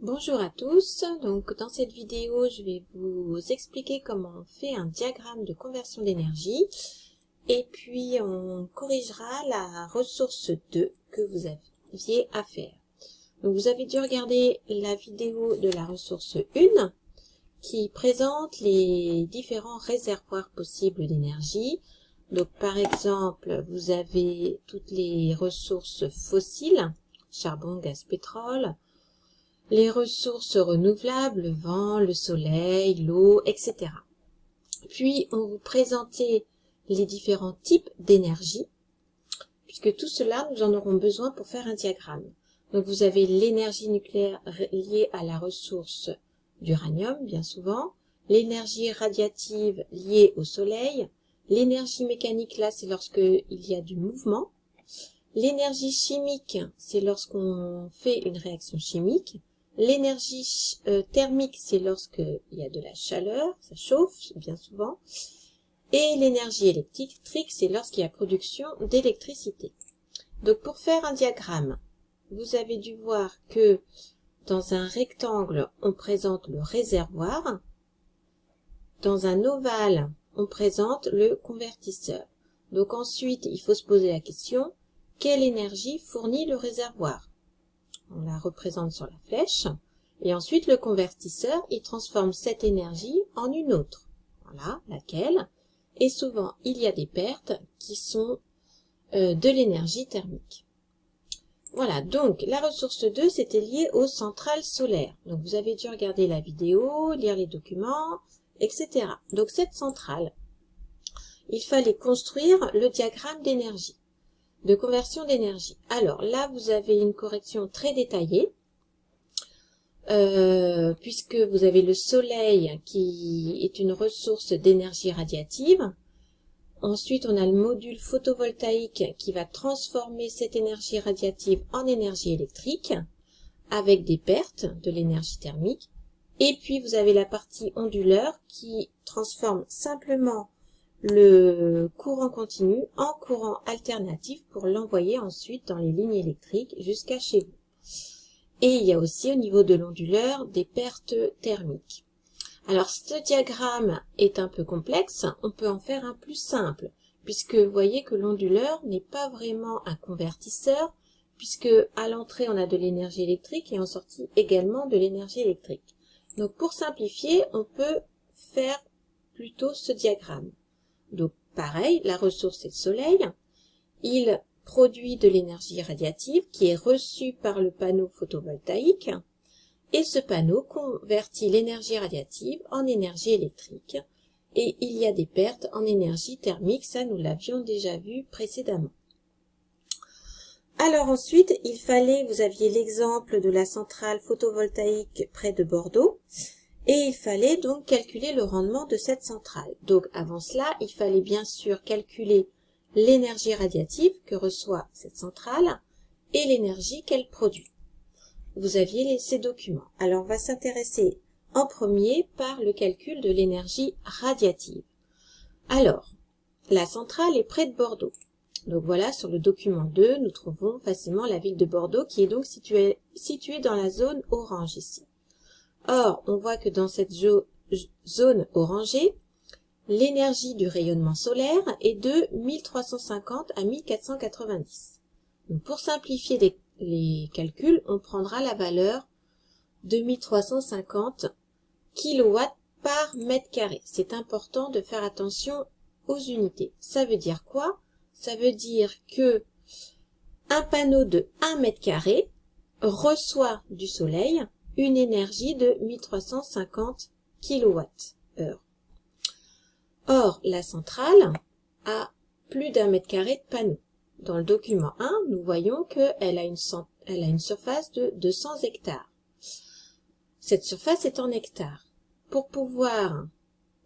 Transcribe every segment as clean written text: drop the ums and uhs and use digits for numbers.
Bonjour à tous, donc dans cette vidéo je vais vous expliquer comment on fait un diagramme de conversion d'énergie et puis on corrigera la ressource 2 que vous aviez à faire. Donc vous avez dû regarder la vidéo de la ressource 1 qui présente les différents réservoirs possibles d'énergie. Donc par exemple vous avez toutes les ressources fossiles, charbon, gaz, pétrole, les ressources renouvelables, le vent, le soleil, l'eau, etc. Puis, on vous présentait les différents types d'énergie, puisque tout cela, nous en aurons besoin pour faire un diagramme. Donc, vous avez l'énergie nucléaire liée à la ressource d'uranium, bien souvent, l'énergie radiative liée au soleil, l'énergie mécanique, là, c'est lorsqu'il y a du mouvement, l'énergie chimique, c'est lorsqu'on fait une réaction chimique, l'énergie thermique, c'est lorsqu'il y a de la chaleur, ça chauffe bien souvent. Et l'énergie électrique, c'est lorsqu'il y a production d'électricité. Donc pour faire un diagramme, vous avez dû voir que dans un rectangle, on présente le réservoir. Dans un ovale, on présente le convertisseur. Donc ensuite, il faut se poser la question, quelle énergie fournit le réservoir ? On la représente sur la flèche. Et ensuite, le convertisseur, il transforme cette énergie en une autre. Voilà, laquelle. Et souvent, il y a des pertes qui sont de l'énergie thermique. Voilà, donc la ressource 2, c'était lié aux centrales solaires. Donc vous avez dû regarder la vidéo, lire les documents, etc. Donc cette centrale, il fallait construire le diagramme d'énergie, de conversion d'énergie. Alors là, vous avez une correction très détaillée, puisque vous avez le soleil qui est une ressource d'énergie radiative. Ensuite, on a le module photovoltaïque qui va transformer cette énergie radiative en énergie électrique avec des pertes de l'énergie thermique. Et puis, vous avez la partie onduleur qui transforme simplement le courant continu en courant alternatif pour l'envoyer ensuite dans les lignes électriques jusqu'à chez vous. Et il y a aussi au niveau de l'onduleur des pertes thermiques. Alors ce diagramme est un peu complexe, on peut en faire un plus simple, puisque vous voyez que l'onduleur n'est pas vraiment un convertisseur, puisque à l'entrée on a de l'énergie électrique et en sortie également de l'énergie électrique. Donc pour simplifier, on peut faire plutôt ce diagramme. Donc pareil, la ressource est le soleil, il produit de l'énergie radiative qui est reçue par le panneau photovoltaïque et ce panneau convertit l'énergie radiative en énergie électrique et il y a des pertes en énergie thermique, ça nous l'avions déjà vu précédemment. Alors ensuite, il fallait, vous aviez l'exemple de la centrale photovoltaïque près de Bordeaux et il fallait donc calculer le rendement de cette centrale. Donc avant cela, il fallait bien sûr calculer l'énergie radiative que reçoit cette centrale et l'énergie qu'elle produit. Vous aviez ces documents. Alors, on va s'intéresser en premier par le calcul de l'énergie radiative. Alors, la centrale est près de Bordeaux. Donc voilà, sur le document 2, nous trouvons facilement la ville de Bordeaux qui est donc située dans la zone orange ici. Or, on voit que dans cette zone orangée, l'énergie du rayonnement solaire est de 1350 à 1490. Donc pour simplifier les calculs, on prendra la valeur de 1350 kW par mètre carré. C'est important de faire attention aux unités. Ça veut dire quoi? Ça veut dire que un panneau de 1 mètre carré reçoit du soleil une énergie de 1350 kWh. Or, la centrale a plus d'1 mètre carré de panneau. Dans le document 1, nous voyons qu'elle a une surface de 200 hectares. Cette surface est en hectares. Pour pouvoir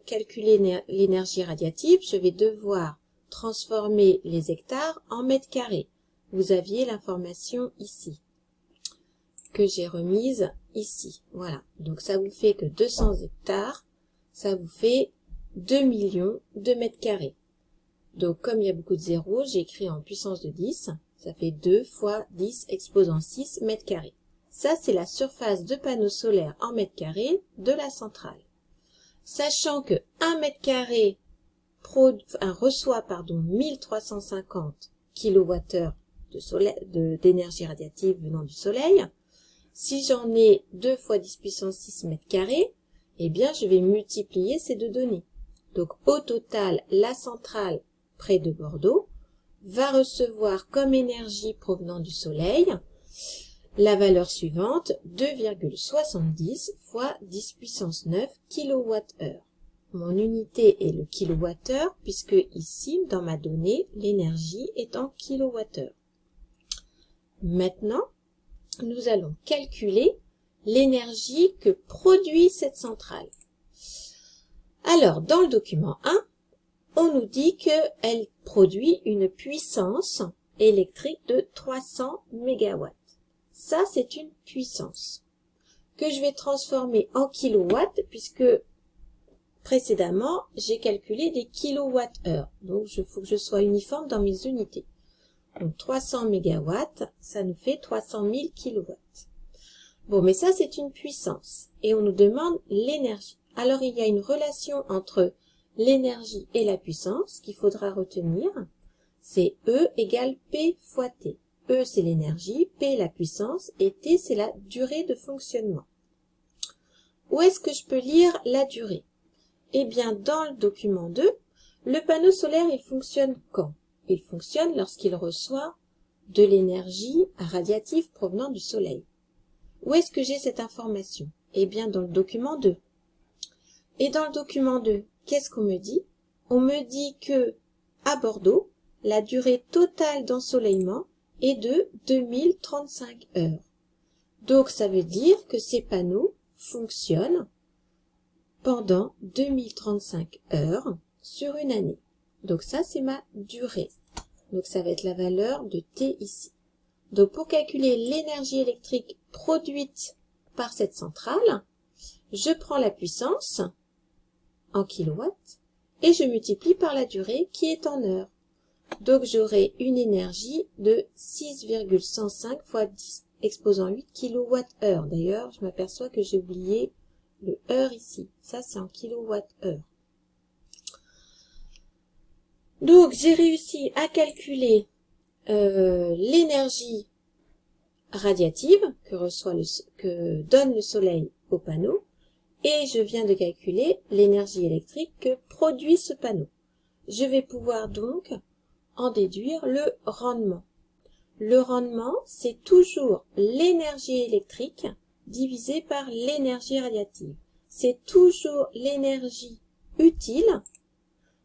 calculer l'énergie radiative, je vais devoir transformer les hectares en mètres carrés. Vous aviez l'information ici, que j'ai remise ici. Voilà. Donc ça vous fait que 200 hectares, ça vous fait 2 millions de mètres carrés. Donc, comme il y a beaucoup de zéros, j'ai écrit en puissance de 10. Ça fait 2 fois 10 exposant 6 mètres carrés. Ça, c'est la surface de panneaux solaires en mètres carrés de la centrale. Sachant que 1 mètre carré reçoit 1350 kWh d'énergie radiative venant du soleil, si j'en ai 2 fois 10 puissance 6 mètres carrés, eh bien, je vais multiplier ces deux données. Donc, au total, la centrale près de Bordeaux va recevoir comme énergie provenant du soleil la valeur suivante, 2,70 fois 10 puissance 9 kWh. Mon unité est le kilowattheure, puisque ici, dans ma donnée, l'énergie est en kilowattheure. Maintenant, nous allons calculer l'énergie que produit cette centrale. Alors, dans le document 1, on nous dit qu'elle produit une puissance électrique de 300 MW. Ça, c'est une puissance que je vais transformer en kilowatts, puisque précédemment, j'ai calculé des kilowattheures. Donc, il faut que je sois uniforme dans mes unités. Donc, 300 MW, ça nous fait 300 000 kW. Bon, mais ça, c'est une puissance. Et on nous demande l'énergie. Alors, il y a une relation entre l'énergie et la puissance qu'il faudra retenir. C'est E égale P fois T. E, c'est l'énergie, P, la puissance, et T, c'est la durée de fonctionnement. Où est-ce que je peux lire la durée? Eh bien, dans le document 2, le panneau solaire, il fonctionne quand? Il fonctionne lorsqu'il reçoit de l'énergie radiative provenant du soleil. Où est-ce que j'ai cette information? Eh bien, dans le document 2. Et dans le document 2, qu'est-ce qu'on me dit? On me dit que, à Bordeaux, la durée totale d'ensoleillement est de 2035 heures. Donc, ça veut dire que ces panneaux fonctionnent pendant 2035 heures sur une année. Donc, ça, c'est ma durée. Donc, ça va être la valeur de T ici. Donc, pour calculer l'énergie électrique produite par cette centrale, je prends la puissance en kilowatts et je multiplie par la durée qui est en heures. Donc, j'aurai une énergie de 6,105 fois 10 exposant 8 kWh. D'ailleurs, je m'aperçois que j'ai oublié le heure ici. Ça, c'est en kWh. Donc, j'ai réussi à calculer l'énergie radiative que donne le soleil au panneau et je viens de calculer l'énergie électrique que produit ce panneau. Je vais pouvoir donc en déduire le rendement. Le rendement, c'est toujours l'énergie électrique divisée par l'énergie radiative. C'est toujours l'énergie utile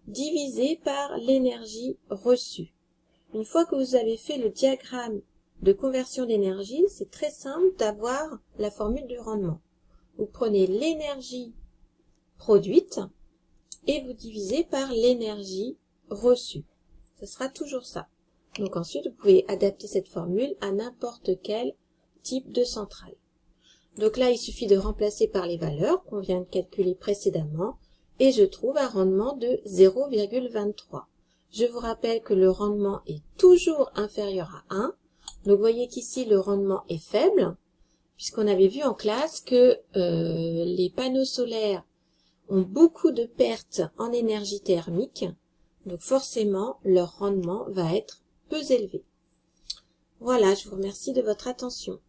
divisée par l'énergie reçue. Une fois que vous avez fait le diagramme de conversion d'énergie, c'est très simple d'avoir la formule du rendement. Vous prenez l'énergie produite et vous divisez par l'énergie reçue. Ce sera toujours ça. Donc ensuite, vous pouvez adapter cette formule à n'importe quel type de centrale. Donc là, il suffit de remplacer par les valeurs qu'on vient de calculer précédemment et je trouve un rendement de 0,23. Je vous rappelle que le rendement est toujours inférieur à 1. Donc vous voyez qu'ici, le rendement est faible puisqu'on avait vu en classe que les panneaux solaires ont beaucoup de pertes en énergie thermique. Donc forcément, leur rendement va être peu élevé. Voilà, je vous remercie de votre attention.